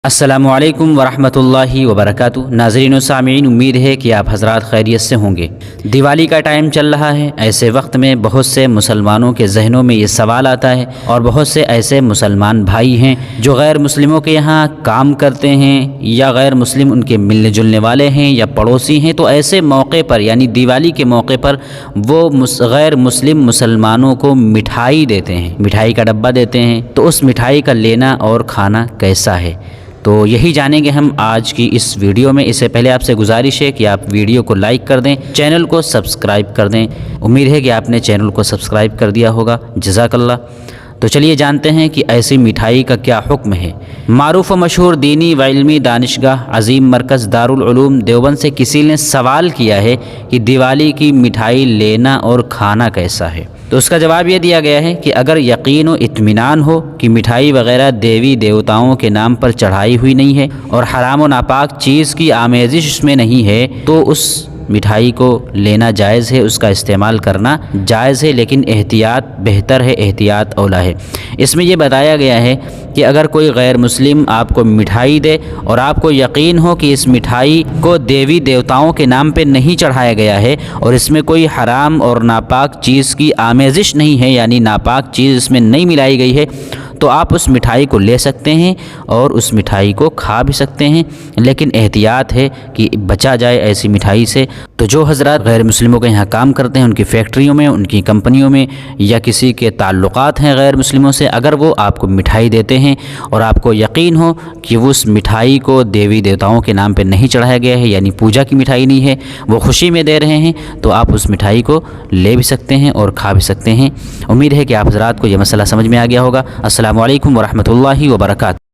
السلام علیکم ورحمۃ اللہ وبرکاتہ۔ ناظرین و سامعین، امید ہے کہ آپ حضرات خیریت سے ہوں گے۔ دیوالی کا ٹائم چل رہا ہے۔ ایسے وقت میں بہت سے مسلمانوں کے ذہنوں میں یہ سوال آتا ہے، اور بہت سے ایسے مسلمان بھائی ہیں جو غیر مسلموں کے یہاں کام کرتے ہیں، یا غیر مسلم ان کے ملنے جلنے والے ہیں یا پڑوسی ہیں، تو ایسے موقع پر یعنی دیوالی کے موقع پر وہ غیر مسلم مسلمانوں کو مٹھائی دیتے ہیں، مٹھائی کا ڈبہ دیتے ہیں۔ تو اس مٹھائی کا لینا اور کھانا کیسا ہے، تو یہی جانیں گے ہم آج کی اس ویڈیو میں۔ اس سے پہلے آپ سے گزارش ہے کہ آپ ویڈیو کو لائک کر دیں، چینل کو سبسکرائب کر دیں۔ امید ہے کہ آپ نے چینل کو سبسکرائب کر دیا ہوگا، جزاک اللہ۔ تو چلیے جانتے ہیں کہ ایسی مٹھائی کا کیا حکم ہے۔ معروف و مشہور دینی و علمی دانشگاہ عظیم مرکز دارالعلوم دیوبند سے کسی نے سوال کیا ہے کہ دیوالی کی مٹھائی لینا اور کھانا کیسا ہے۔ تو اس کا جواب یہ دیا گیا ہے کہ اگر یقین و اطمینان ہو کہ مٹھائی وغیرہ دیوی دیوتاؤں کے نام پر چڑھائی ہوئی نہیں ہے اور حرام و ناپاک چیز کی آمیزش اس میں نہیں ہے، تو اس مٹھائی کو لینا جائز ہے، اس کا استعمال کرنا جائز ہے، لیکن احتیاط بہتر ہے، احتیاط اولا ہے۔ اس میں یہ بتایا گیا ہے کہ اگر کوئی غیر مسلم آپ کو مٹھائی دے اور آپ کو یقین ہو کہ اس مٹھائی کو دیوی دیوتاؤں کے نام پہ نہیں چڑھایا گیا ہے اور اس میں کوئی حرام اور ناپاک چیز کی آمیزش نہیں ہے، یعنی ناپاک چیز اس میں نہیں ملائی گئی ہے، تو آپ اس مٹھائی کو لے سکتے ہیں اور اس مٹھائی کو کھا بھی سکتے ہیں، لیکن احتیاط ہے کہ بچا جائے ایسی مٹھائی سے۔ تو جو حضرات غیر مسلموں کے یہاں کام کرتے ہیں، ان کی فیکٹریوں میں، ان کی کمپنیوں میں، یا کسی کے تعلقات ہیں غیر مسلموں سے، اگر وہ آپ کو مٹھائی دیتے ہیں اور آپ کو یقین ہو کہ وہ اس مٹھائی کو دیوی دیوتاؤں کے نام پہ نہیں چڑھایا گیا ہے، یعنی پوجا کی مٹھائی نہیں ہے، وہ خوشی میں دے رہے ہیں، تو آپ اس مٹھائی کو لے بھی سکتے ہیں اور کھا بھی سکتے ہیں۔ امید ہے کہ آپ حضرات کو یہ مسئلہ سمجھ میں آ گیا ہوگا۔ السلام علیکم ورحمۃ اللہ وبرکاتہ۔